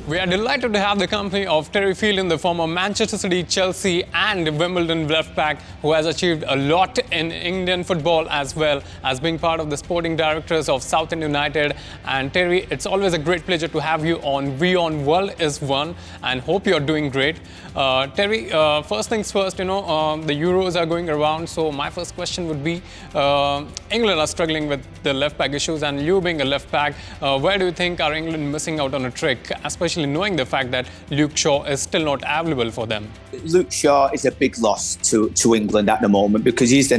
We are delighted to have the company of Terry Phelan, the former Manchester City, Chelsea and Wimbledon left back, who has achieved a lot in Indian football as well as being part of the sporting directors of South End United. And Terry, it's always a great pleasure to have you on WION World is One, and hope you're doing great. Terry, first things first, the Euros are going around, so my first question would be, England are struggling with the left back issues, and you being a left back, where do you think are England missing out on a trick, especially knowing the fact that Luke Shaw is still not available for them? Luke Shaw is a big loss to England at the moment because he's the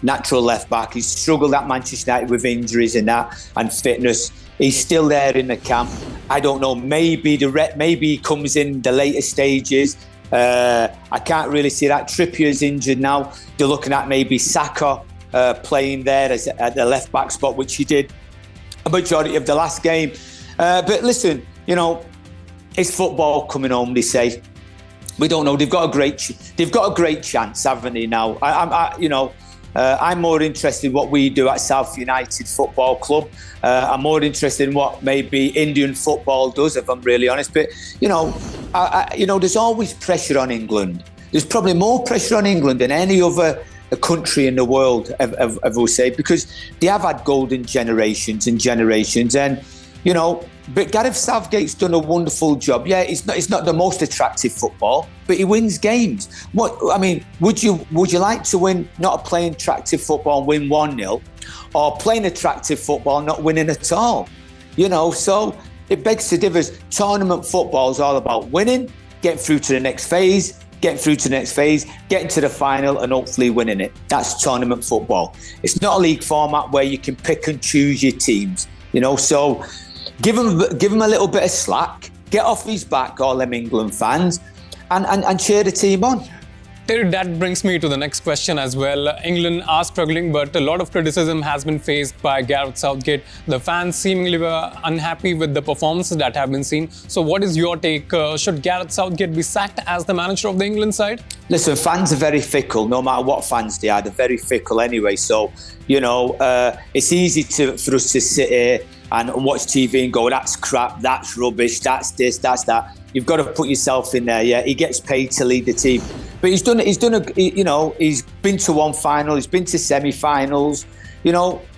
natural left back. He's struggled at Manchester United with injuries and fitness. He's still there in the camp. I don't know, maybe he comes in the later stages. I can't really see that. Trippier's injured now. They're looking at maybe Saka playing there at the left back spot, which he did a majority of the last game. But listen, it's football coming home, they say. We don't know. They've got a great chance, haven't they? Now, I'm more interested in what we do at South United Football Club. I'm more interested in what maybe Indian football does, if I'm really honest. But there's always pressure on England. There's probably more pressure on England than any other country in the world, I will say, because they have had golden generations and generations, and But Gareth Southgate's done a wonderful job. Yeah, it's not the most attractive football, but he wins games. Would you like to win not playing attractive football and win 1-0, or playing attractive football and not winning at all? So it begs to differ. Tournament football is all about winning, getting through to the next phase, getting to the final and hopefully winning it. That's tournament football. It's not a league format where you can pick and choose your teams, so give him a little bit of slack, get off his back, all them England fans, and cheer the team on. Terry, that brings me to the next question as well. England are struggling, but a lot of criticism has been faced by Gareth Southgate. The fans seemingly were unhappy with the performances that have been seen. So what is your take? Should Gareth Southgate be sacked as the manager of the England side? Listen, fans are very fickle, no matter what fans they are. They're very fickle anyway. So, it's easy for us to sit here and watch TV and go, that's crap, that's rubbish, that's this, that's that. You've got to put yourself in there. Yeah, he gets paid to lead the team, but he's been to one final, he's been to semi-finals,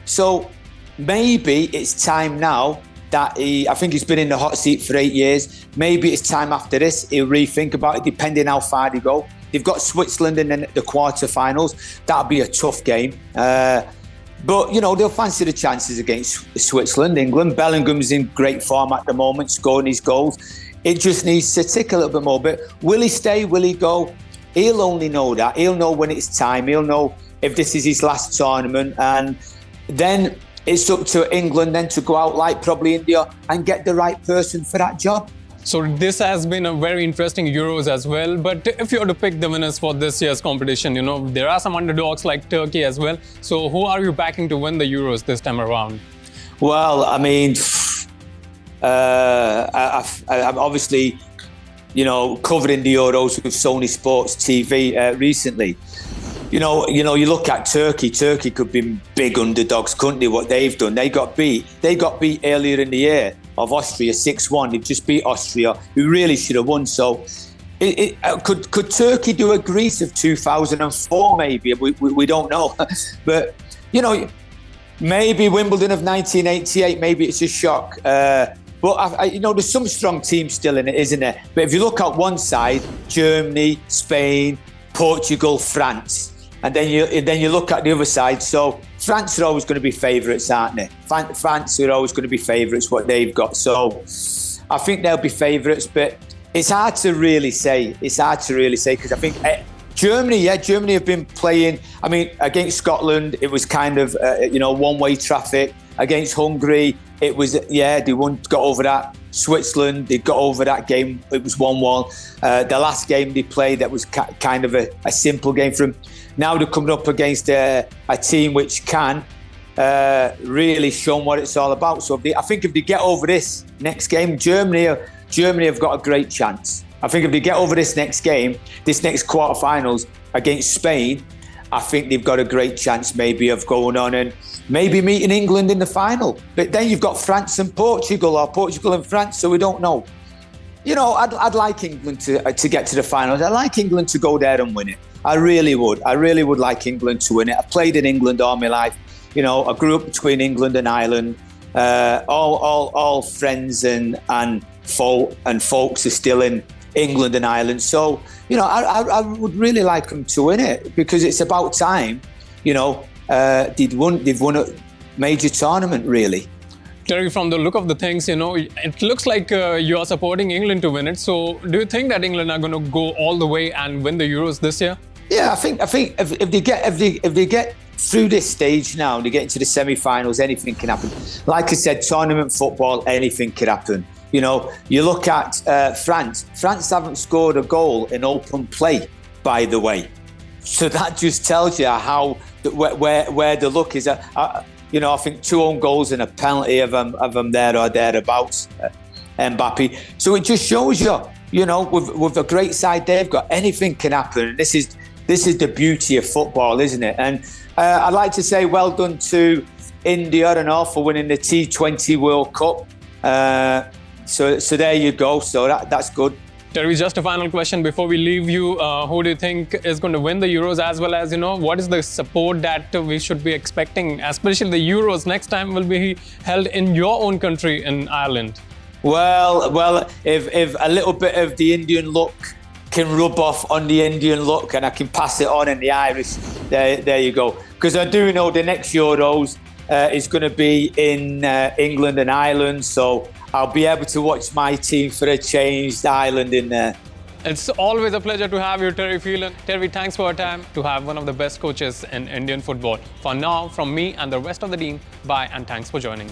So maybe it's time now that I think he's been in the hot seat for 8 years. Maybe it's time after this he'll rethink about it, depending how far they go. They've got Switzerland in the quarter-finals. That'll be a tough game. But, they'll fancy the chances against Switzerland, England. Bellingham's in great form at the moment, scoring his goals. It just needs to tick a little bit more. But will he stay? Will he go? He'll only know that. He'll know when it's time. He'll know if this is his last tournament. And then it's up to England then to go out like probably India and get the right person for that job. So this has been a very interesting Euros as well. But if you were to pick the winners for this year's competition, there are some underdogs like Turkey as well. So who are you backing to win the Euros this time around? Well, I'm obviously, covering the Euros with Sony Sports TV recently. You look at Turkey. Turkey could be big underdogs, couldn't they? What they've done, they got beat earlier in the year of Austria 6-1. They just beat Austria, who really should have won. So, could Turkey do a Greece of 2004? Maybe we don't know, but maybe Wimbledon of 1988. Maybe it's a shock. But there's some strong teams still in it, isn't there? But if you look at one side, Germany, Spain, Portugal, France, and then you look at the other side. So France are always going to be favourites, aren't they? France are always going to be favourites, what they've got. So I think they'll be favourites, but it's hard to really say. Because I think Germany have been playing. Against Scotland, it was kind of one-way traffic. Against Hungary, it was they got over that. Switzerland, they got over that game. It was 1-1. The last game they played, that was kind of a simple game for them. Now they're coming up against a team which can really show them what it's all about. So I think if they get over this next game, Germany have got a great chance. I think if they get over this next game, this next quarterfinals against Spain, I think they've got a great chance maybe of going on and maybe meeting England in the final. But then you've got France and Portugal, or Portugal and France, so we don't know. I'd like England to get to the finals. I'd like England to go there and win it. I really would. I really would like England to win it. I've played in England all my life. I grew up between England and Ireland. All friends and folks are still in England and Ireland. So, I would really like them to win it because it's about time. They've won a major tournament, really. Terry, from the look of the things, it looks like you are supporting England to win it. So, do you think that England are going to go all the way and win the Euros this year? Yeah, I think if they get through this stage now, they get into the semi-finals, anything can happen. Like I said, tournament football, anything can happen. You look at France. France haven't scored a goal in open play, by the way. So that just tells you where the look is. I think 2 own goals and a penalty of them there or thereabouts, Mbappe. So it just shows you, with the great side they've got, anything can happen. This is the beauty of football, isn't it? And I'd like to say well done to India and all for winning the T20 World Cup. So there you go. So that's good. Terry, just a final question before we leave you. Who do you think is going to win the Euros, as well as, what is the support that we should be expecting, especially the Euros next time will be held in your own country in Ireland? Well, if a little bit of the Indian luck can rub off on the Indian luck and I can pass it on in the Irish, there you go. Because I do know the next Euros is going to be in England and Ireland, so I'll be able to watch my team for a changed Ireland in there. It's always a pleasure to have you, Terry Phelan. Terry, thanks for your time to have one of the best coaches in Indian football. For now, from me and the rest of the team, bye and thanks for joining.